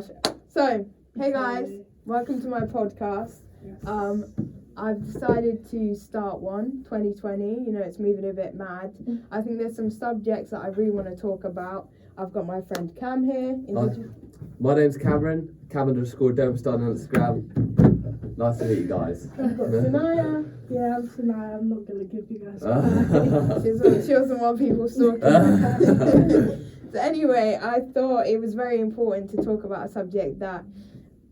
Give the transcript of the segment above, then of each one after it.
So, hey guys, welcome to my podcast. Yes. I've decided to start 2020. You know, it's moving a bit mad. I think there's some subjects that I really want to talk about. I've got my friend Cam here. My name's Cameron. Cam_Domestar on Instagram. Nice to meet you guys. I've got Sanaya. Yeah, I'm Sanaya. I'm not going to give you guys She doesn't want people stalking her. So anyway, I thought it was very important to talk about a subject that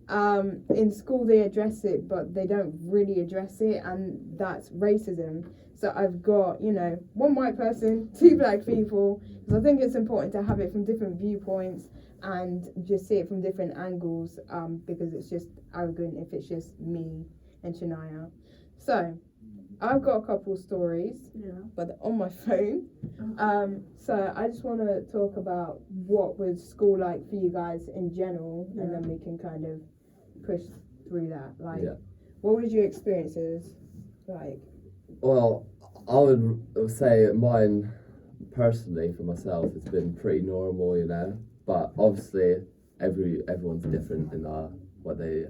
in school they address it, but they don't really address it, and that's racism. So I've got, one white person, two black people, because I think it's important to have it from different viewpoints and just see it from different angles, because it's just arrogant if it's just me and Shania. So I've got a couple stories, but they're on my phone. So I just want to talk about what was school like for you guys in general, and then we can kind of push through that. What was your experiences like? Well, I would say mine personally for myself, it's been pretty normal, but obviously everyone's different in what they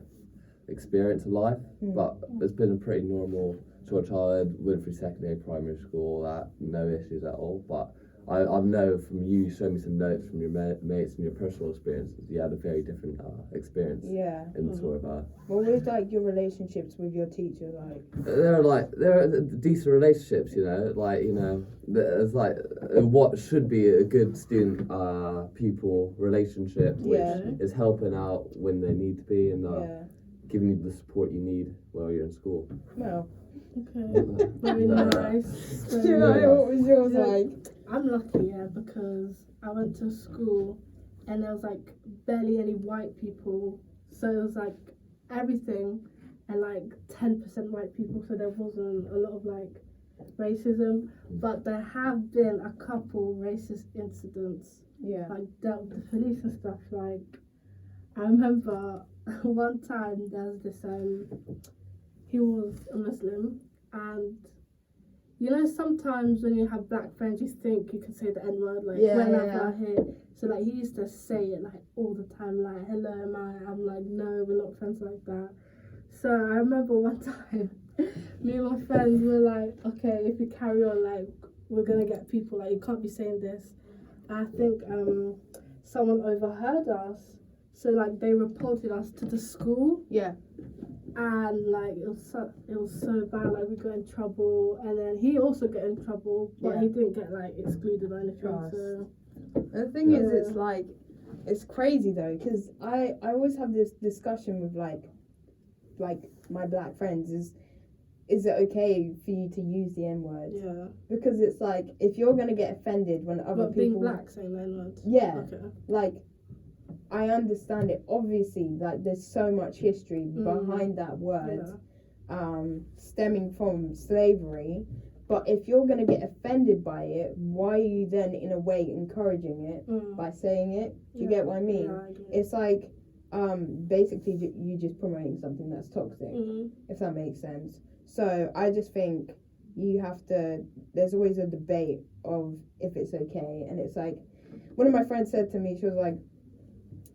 experience in life. But it's been a pretty normal short childhood, went through secondary, primary school, that no issues at all. But I know from you showing me some notes from your mates and your personal experiences, you had a very different experience. Yeah. In sort of what was like your relationships with your teacher like? They're decent relationships, There's what should be a good student pupil relationship, which is helping out when they need to be and giving you the support you need while you're in school. Well. Okay. Very nice. What was yours like? I'm lucky, because I went to school and there was like barely any white people, so it was like everything and like 10% white people, so there wasn't a lot of like racism, but there have been a couple racist incidents, like dealt with the police and stuff. Like I remember one time there was this he was a Muslim, and sometimes when you have black friends, you think you can say the N-word, whenever I hear. So, he used to say it, all the time, hello, am I? I'm like, no, we're not friends like that. So, I remember one time, me and my friends were like, okay, if you carry on, we're going to get people, you can't be saying this. I think someone overheard us. So, they reported us to the school. Yeah. And it was so bad, we got in trouble, and then he also got in trouble, but he didn't get excluded or anything. So the thing is, it's crazy though, because I always have this discussion with like my black friends, is it okay for you to use the N-word? Yeah. Because it's if you're gonna get offended when other people being black saying the N-word. Yeah. Okay. I understand it. Obviously, there's so much history behind that word, stemming from slavery. But if you're going to get offended by it, why are you then, in a way, encouraging it by saying it? Do you get what I mean? Yeah, I get it. It's basically you just promoting something that's toxic, if that makes sense. So I just think you have to. There's always a debate of if it's okay, and it's one of my friends said to me, she was like,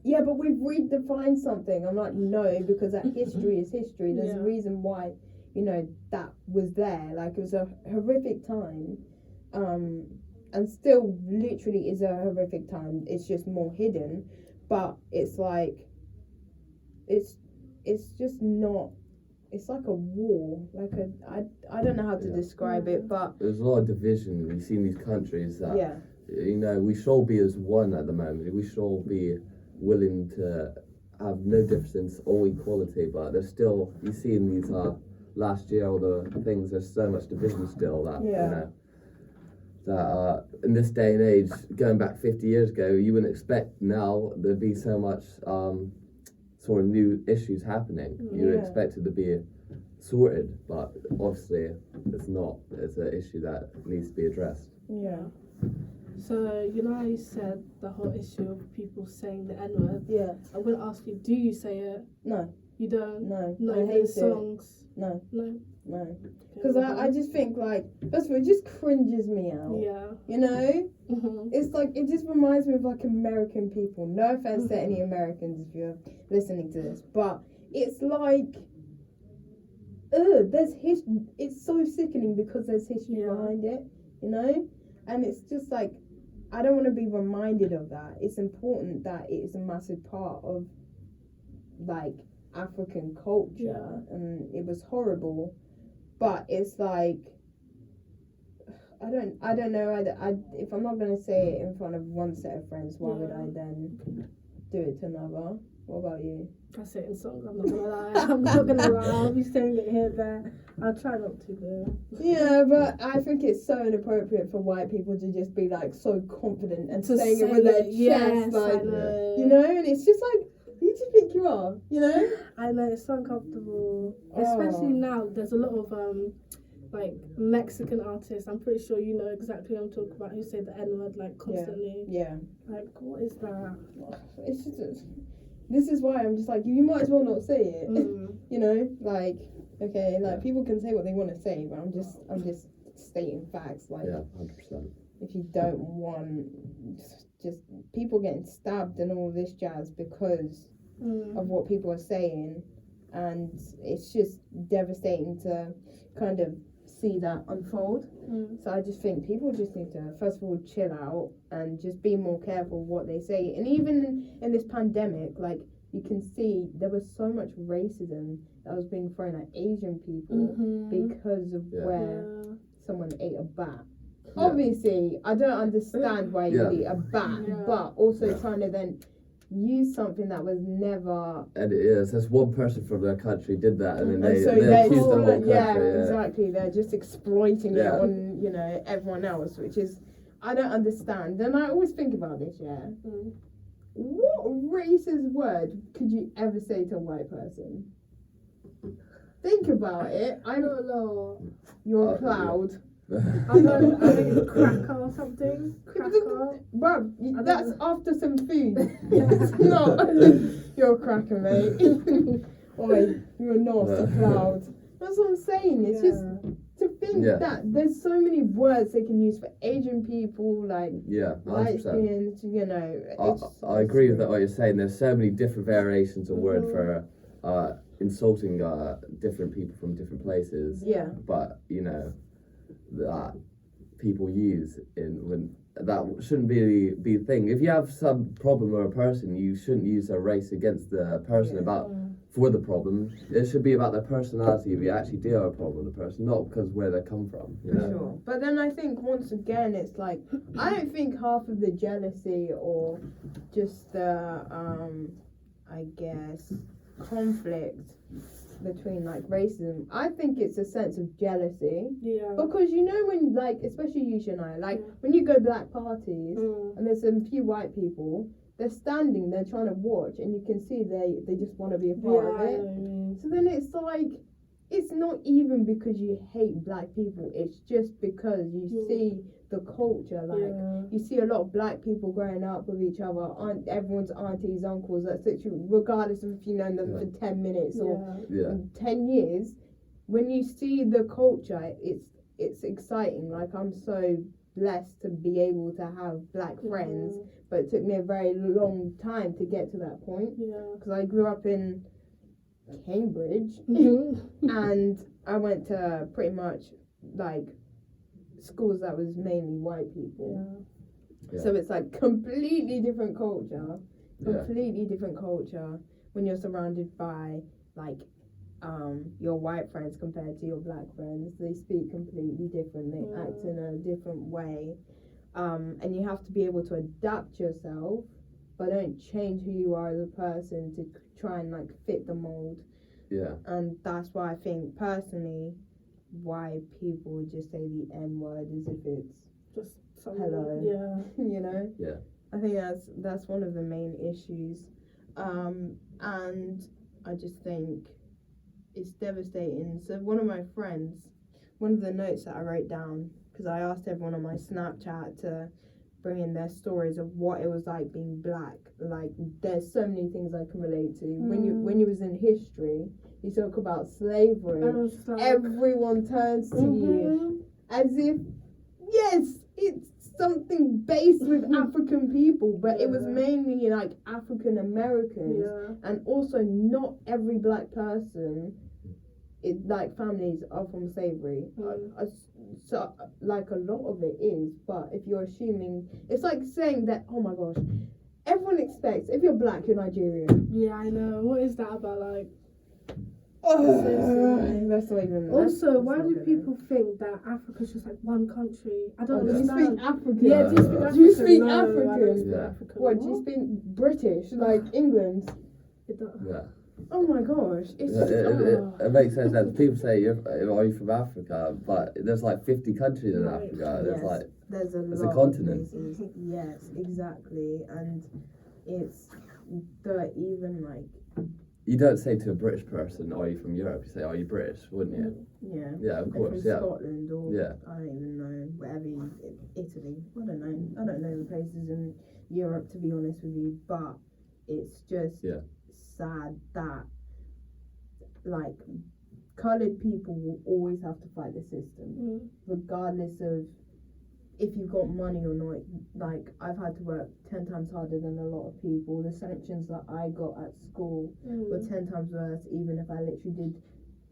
yeah, but we've redefined something. I'm like, no, because that history is history. There's a reason why, that was there. It was a horrific time, and still literally is a horrific time. It's just more hidden, but it's it's just not. It's like a war. I don't know how to describe it, but there's a lot of division. You see in these countries that we should all be as one at the moment. We should all be willing to have no difference, all equality, but there's still, you see in these last year, all the things, there's so much division still that that in this day and age, going back 50 years ago, you wouldn't expect now there'd be so much sort of new issues happening. You would expect it to be sorted, but obviously it's not. It's an issue that needs to be addressed. So, how you said the whole issue of people saying the N-word? Yeah. I'm going to ask you, do you say it? No. You don't? No. Not I even hate songs? No. No? No. Because I just think, like, first of all, it just cringes me out. Yeah. You know? Mm-hmm. It's like, it just reminds me of, like, American people. No offense to any Americans if you're listening to this. But it's like, there's history. It's so sickening because there's history behind it, you know? And it's just like, I don't want to be reminded of that. It's important that it is a massive part of, like, African culture. And it was horrible. But it's like, I don't know. If I'm not going to say it in front of one set of friends, why would I then do it to another? What about you? I say it in songs, I'm not gonna lie. I'm not gonna lie. I'll be saying it here, there. I'll try not to, though. Yeah, but I think it's so inappropriate for white people to just be, like, so confident and To saying it say with their it, yes, chest, like, I know. you know? And it's just like, who do you think you are, you know? I know, it's so uncomfortable. Especially now, there's a lot of, like, Mexican artists, I'm pretty sure you know exactly what I'm talking about, who say the N-word, like, constantly. Yeah. Like, what is that? It's just, this is why I'm just like, you might as well not say it. You know? Like, okay, like, people can say what they want to say, but I'm just stating facts. Like, 100%. If you don't want just people getting stabbed and all this jazz because of what people are saying, and it's just devastating to kind of see that unfold. So I just think people just need to first of all chill out and just be more careful what they say. And even in this pandemic, like, you can see there was so much racism that was being thrown at Asian people because of where someone ate a bat. Obviously, I don't understand why you would eat a bat, but also trying to then use something that was never. And it is. There's one person from their country did that, and then they accused the whole country. Exactly. They're just exploiting it on, you know, everyone else, which is, I don't understand. And I always think about this. What racist word could you ever say to a white person? Think about it. I don't know. You're a cloud. I know cracker or something. Cracker. Bruv, that's after some food. It's not. You're a cracker, mate. Oi, you're a nasty cloud. That's what I'm saying. It's just to think that there's so many words they can use for Asian people, like light skins, you know. I agree with that, what you're saying. There's so many different variations of word for insulting different people from different places. Yeah. But, you know, that people use when that shouldn't be a thing. If you have some problem with a person, you shouldn't use a race against the person for the problem. It should be about their personality if you actually do have a problem with the person, not because where they come from. You know? Sure. But then I think once again it's like, I don't think half of the jealousy or just the I guess conflict between like racism, I think it's a sense of jealousy. Because you know when, like, especially you and I, like when you go black parties and there's a few white people, they're standing, they're trying to watch, and you can see they just want to be a part of it. So then it's like, it's not even because you hate black people, it's just because you see the culture, like you see a lot of black people growing up with each other, everyone's aunties, uncles, that's literally, regardless of if you know them for 10 minutes or 10 years, when you see the culture, it's exciting. Like, I'm so blessed to be able to have black friends, but it took me a very long time to get to that point, because I grew up in Cambridge and I went to pretty much like schools that was mainly white people, so it's like completely different culture when you're surrounded by like your white friends compared to your black friends. They speak completely different, they act in a different way, and you have to be able to adapt yourself but don't change who you are as a person to try and like fit the mold. And that's why I think personally why people would just say the N-word as if it's just hello. You know? I think that's one of the main issues. And I just think it's devastating. So one of my friends, one of the notes that I wrote down, because I asked everyone on my Snapchat to bringing their stories of what it was like being black. Like, there's so many things I can relate to. When you was in history, you talk about slavery, Like, everyone turns to you as if, yes, it's something based with African people, but it was mainly like African Americans, and also not every black person, like families are from slavery. So like a lot of it is, but if you're assuming, it's like saying that, oh my gosh, everyone expects if you're black you're Nigerian. Yeah, I know. What is that about? Like, that's not even. Also, why do people think that Africa's just like one country? I don't understand. understand. Do you speak African? Yeah, do you speak African? Do you speak no, African? I don't speak African. What, do you speak British, like England? Yeah. Oh my gosh, it's it makes sense that people say, are you from Africa? But there's like 50 countries in Africa. There's a it's lot a continent. Of places. Yes, exactly, and it's even like. You don't say to a British person, are you from Europe? You say, are you British, wouldn't you? Yeah. Yeah, of course, from Scotland or I don't even know, wherever Italy. I don't know the places in Europe, to be honest with you, but it's just sad that like coloured people will always have to fight the system, regardless of if you've got money or not. Like, I've had to work 10 times harder than a lot of people. The sanctions that I got at school were 10 times worse, even if I literally did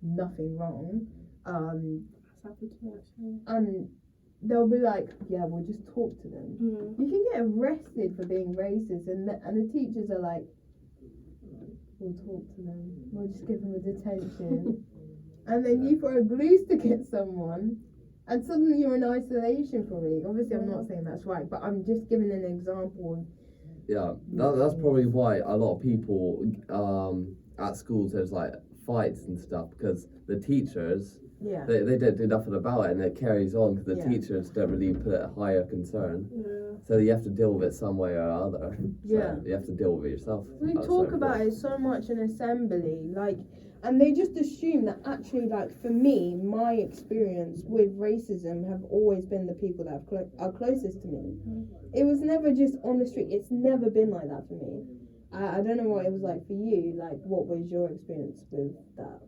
nothing wrong. That's happened to me actually. And they'll be like, yeah, we'll just talk to them. You can get arrested for being racist, and the teachers are like, we'll talk to them, we'll just give them a detention. And then you throw a glue stick at someone, and suddenly you're in isolation from it. Obviously, I'm not saying that's right, but I'm just giving an example. Yeah, that's probably why a lot of people at schools, there's like fights and stuff, because the teachers, they don't do nothing about it, and it carries on because the teachers don't really put it a higher concern. So you have to deal with it some way or other. So you have to deal with it yourself. We talk about it so much in assembly, like, and they just assume that actually, like, for me, my experience with racism have always been the people that are closest to me. It was never just on the street. It's never been like that for me. I don't know what it was like for you. Like, what was your experience with that?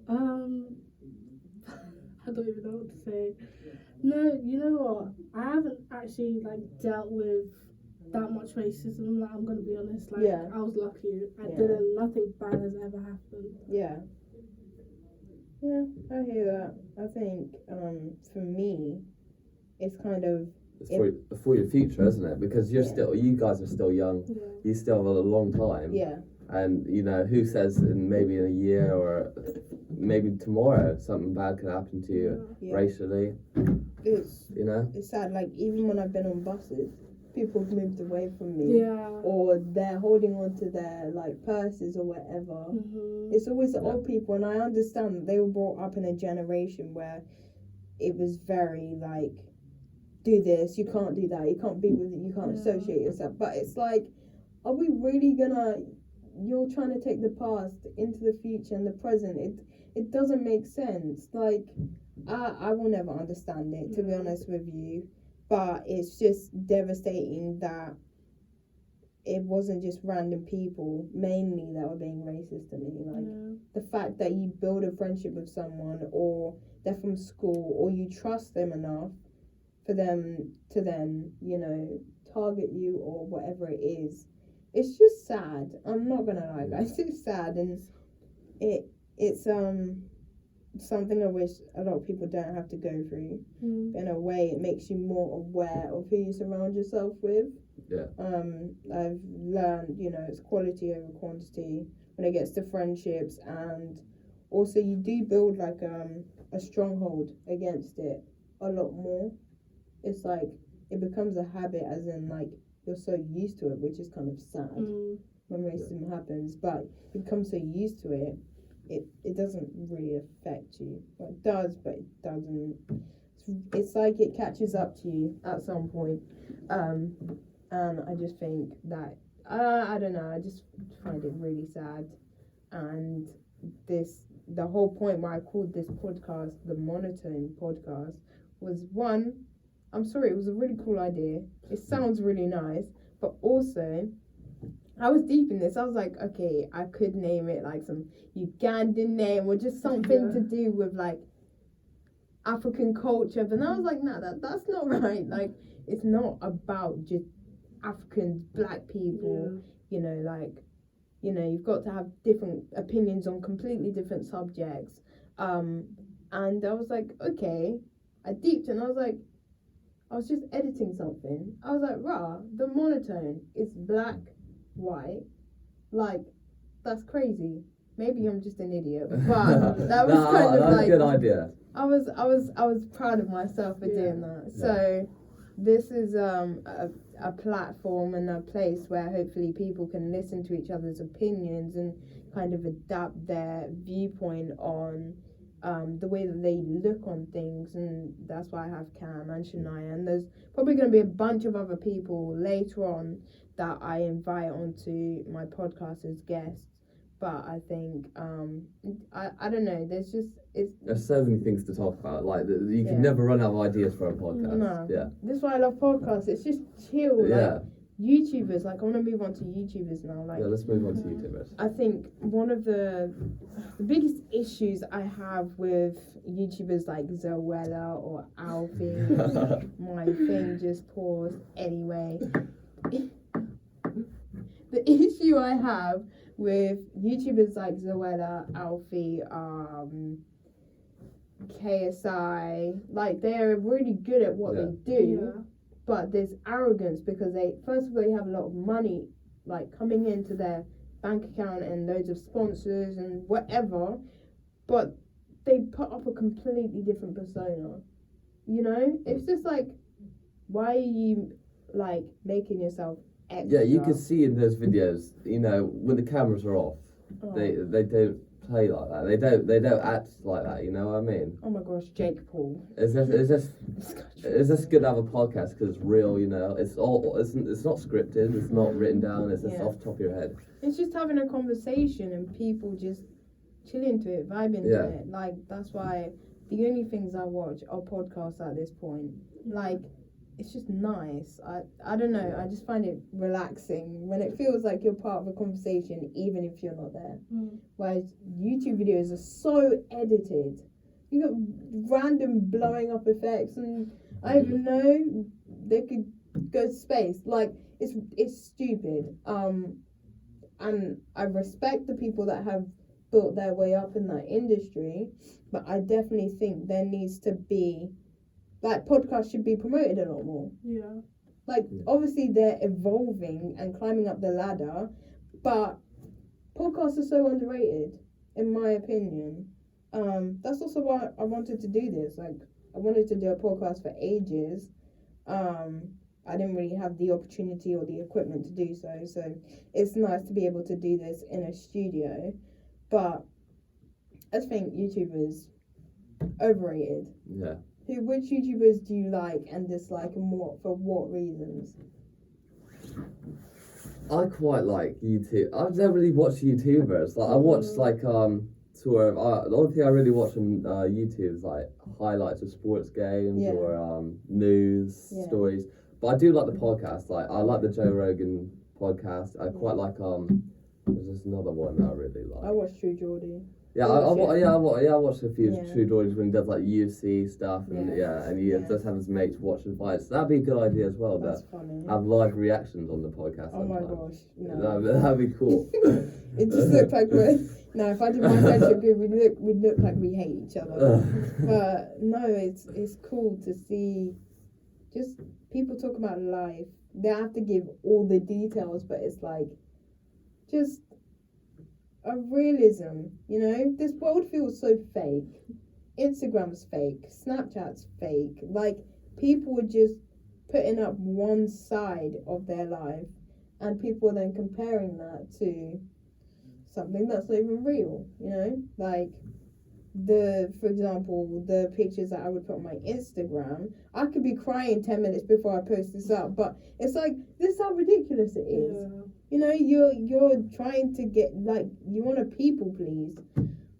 I don't even know what to say. No, you know what? I haven't actually like dealt with that much racism. Like, I'm gonna be honest. Like, I was lucky. Nothing bad has ever happened. Yeah, I hear that. I think for me, it's kind of for your future, isn't it? Because you guys are still young. You still have a long time. And you know, who says maybe in a year or maybe tomorrow something bad could happen to you racially? It's sad. Like, even when I've been on buses, people have moved away from me, or they're holding on to their like purses or whatever. It's always the old people, and I understand that they were brought up in a generation where it was very like, do this, you can't do that, you can't be with it, you can't associate yourself. But it's like, are we really gonna? You're trying to take the past into the future and the present. It doesn't make sense. Like, I will never understand it, to be honest with you. But it's just devastating that it wasn't just random people, mainly, that were being racist to me. Like, the fact that you build a friendship with someone, or they're from school, or you trust them enough for them to then, you know, target you or whatever it is. It's just sad. I'm not gonna lie, guys. It's sad, and it's something I wish a lot of people don't have to go through. In a way, it makes you more aware of who you surround yourself with. I've learned, you know, it's quality over quantity when it gets to friendships, and also you do build like a stronghold against it a lot more. It's like it becomes a habit, as in like you're so used to it, which is kind of sad when racism happens. But you become so used to it, it doesn't really affect you. Well, it does, but it doesn't. It's like it catches up to you at some point. And I just think that, I don't know, I just find it really sad. And the whole point why I called this podcast the Monotone Podcast was, one, I'm sorry, it was a really cool idea. It sounds really nice, but also, I was deep in this. I was like, okay, I could name it like some Ugandan name or just something to do with like African culture. But I was like, nah, that's not right. Like, it's not about just Africans, black people. You know, like, you know, you've got to have different opinions on completely different subjects. And I was like, okay. I deeped and I was just editing something. I was like, the monotone is black, white. Like, that's crazy. Maybe I'm just an idiot, but that was kind of like a good idea. I was proud of myself for doing that. So this is a platform and a place where hopefully people can listen to each other's opinions and kind of adapt their viewpoint on the way that they look on things, and that's why I have Cam and Shania, and there's probably going to be a bunch of other people later on that I invite onto my podcast as guests. But I think I don't know. There's so many things to talk about. Like you can never run out of ideas for a podcast. No. Yeah. This is why I love podcasts. It's just chill. Yeah. Like YouTubers. Like I want to move on to YouTubers now. Like let's move on to YouTubers. I think one of the biggest issues I have with YouTubers like Zoella or Alfie, my thing just paused anyway. The issue I have with YouTubers like Zoella, Alfie, KSI, like they're really good at what they do, but there's arrogance because they have a lot of money like coming into their bank account and loads of sponsors and whatever, but they put up a completely different persona. You know, it's just like, why are you like making yourself extra? Yeah, you can see in those videos, you know, when the cameras are off, they don't play like that. They don't act like that. You know what I mean? Oh my gosh, Jake Paul. Is this good to have a podcast because it's real? You know, it's not scripted. It's not written down. It's just off the top of your head. It's just having a conversation and people just chilling to it, vibing to it. Like that's why the only things I watch are podcasts at this point. Like. It's just nice. I don't know. I just find it relaxing when it feels like you're part of a conversation, even if you're not there. Whereas YouTube videos are so edited. You got random blowing up effects, and I don't know. They could go to space. Like it's stupid. And I respect the people that have built their way up in that industry, but I definitely think there needs to be. Like, podcasts should be promoted a lot more. Yeah. Like, obviously they're evolving and climbing up the ladder, but podcasts are so underrated, in my opinion. That's also why I wanted to do this. Like, I wanted to do a podcast for ages. I didn't really have the opportunity or the equipment to do so. So it's nice to be able to do this in a studio. But I just think YouTubers overrated. Yeah. Which YouTubers do you like and dislike, and for what reasons? I quite like YouTube. I don't really watch YouTubers. Like I watch like sort of the only thing I really watch on YouTube is like highlights of sports games or news stories. But I do like the podcast. Like I like the Joe Rogan podcast. I quite like there's just another one that I really like. I watch True Geordie. Yeah, I watched a few True Geordies when he does like UFC stuff and he does have his mates watching fights. That'd be a good idea as well. That's funny. Have live reactions on the podcast. Oh sometimes. my gosh, no. That'd be cool. It just looked like if I did my friendship group, we'd look like we hate each other. But no, it's cool to see just people talk about life. They have to give all the details, but it's like just a realism, you know? This world feels so fake. Instagram's fake. Snapchat's fake. Like, people are just putting up one side of their life, and people are then comparing that to something that's not even real, you know? Like, for example, the pictures that I would put on my Instagram, I could be crying 10 minutes before I post this up, but it's like, this is how ridiculous it is. Yeah. You know, you're trying to get, like, you want to people please.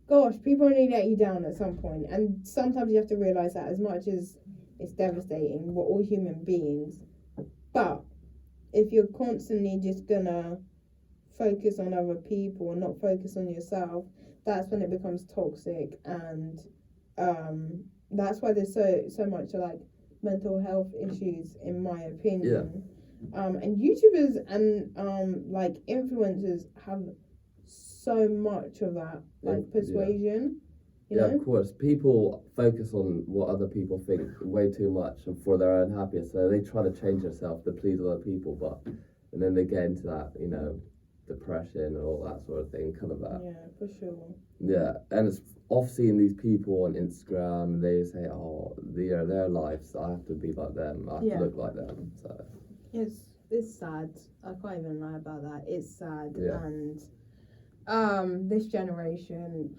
Gosh, people only let you down at some point, and sometimes you have to realise that as much as It's devastating. We're all human beings. But if you're constantly just gonna focus on other people and not focus on yourself, that's when it becomes toxic, and that's why there's so much like mental health issues, in my opinion. And YouTubers and like influencers have so much of that, like persuasion. You know? Of course. People focus on what other people think way too much and for their own happiness. So they try to change themselves to please other people, and then they get into that, depression and all that sort of thing, kind of that. Yeah, for sure. Yeah, and it's off seeing these people on Instagram, and they say, "Oh, their lives. I have to be like them. I have to look like them." So it's sad. I can't even lie about that. It's sad, and this generation.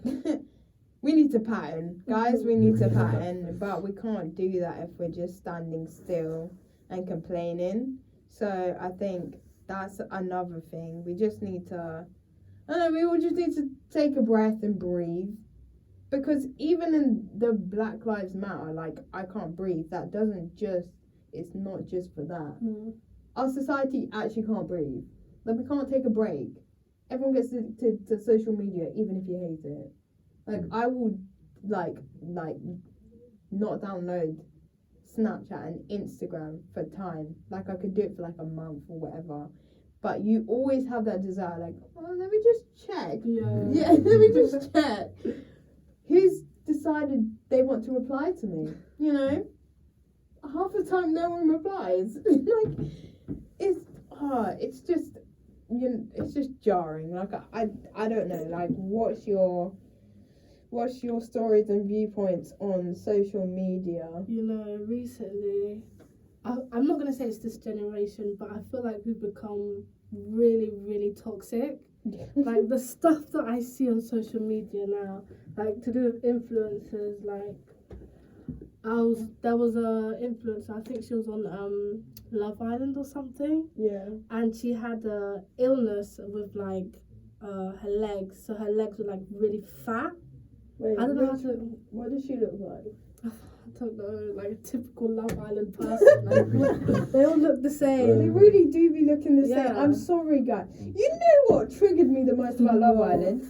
We need to pattern, guys. We need to pattern, but we can't do that if we're just standing still and complaining. So I think that's another thing. We just need to. We all just need to take a breath and breathe, because even in the Black Lives Matter, like, I can't breathe. That doesn't just. It's not just for that. Our society actually can't breathe. Like, we can't take a break. Everyone gets to social media, even if you hate it. Like, I will, like, not download Snapchat and Instagram for time. Like, I could do it for, like, a month or whatever. But you always have that desire, like, oh, let me just check. Yeah, let me just check. Who's decided they want to reply to me? You know? Half the time, no one replies. Like, it's just, it's just jarring. Like, I don't know. Like, what's your stories and viewpoints on social media? Recently, I'm not going to say it's this generation, but I feel like we've become really, really toxic. Like, the stuff that I see on social media now, like, to do with influencers, like, there was a influencer, I think she was on Love Island or something. Yeah. And she had a illness with, like, her legs, so her legs were, like, really fat. Wait, I don't know what does she look like? I don't know, like a typical Love Island person. Like, they all look the same. They really do be looking the same. Yeah. I'm sorry, guys. You know what triggered me the most about Love Island?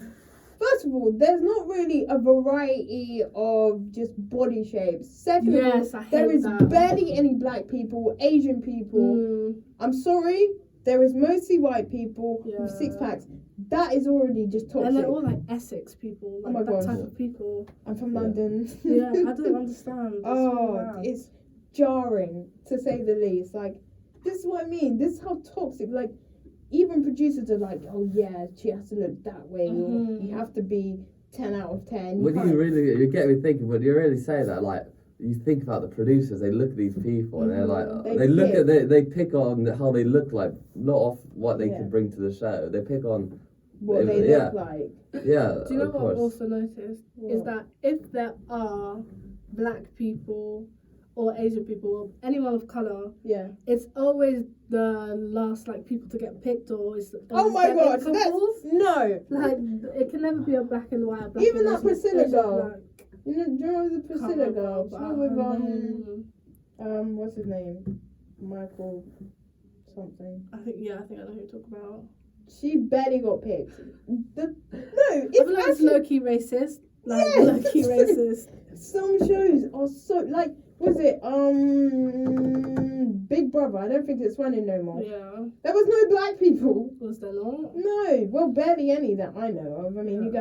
First of all, there's not really a variety of just body shapes. Second of all, there is barely any black people, Asian people. I'm sorry, there is mostly white people with six packs. That is already just toxic. And they're all like Essex people, like that type of people. I'm from London. Yeah, I don't understand. It's jarring, to say the least. Like, this is what I mean. This is how toxic, like, even producers are like, oh yeah, she has to look that way, or you have to be 10 out of 10. You get me thinking, when you really say that, like, you think about the producers, they look at these people and they're like, they pick on how they look like, not off what they can bring to the show. They pick on what they look like. Yeah. Do you know what I've also noticed? Is that if there are black people or Asian people or anyone of colour, it's always the last, like, people to get picked, or it's oh my god, no, like, it can never be a black and white. Even that Priscilla girl. Do you know the Priscilla girl? She with what's his name? Michael something. I think I know who you're talking about. She barely got picked. It's low-key racist. Like, low-key racist. Some shows are so, like, was it Big Brother? I don't think it's running no more. Yeah. There was no black people. Was there not? No. Well, barely any that I know of. I mean, you go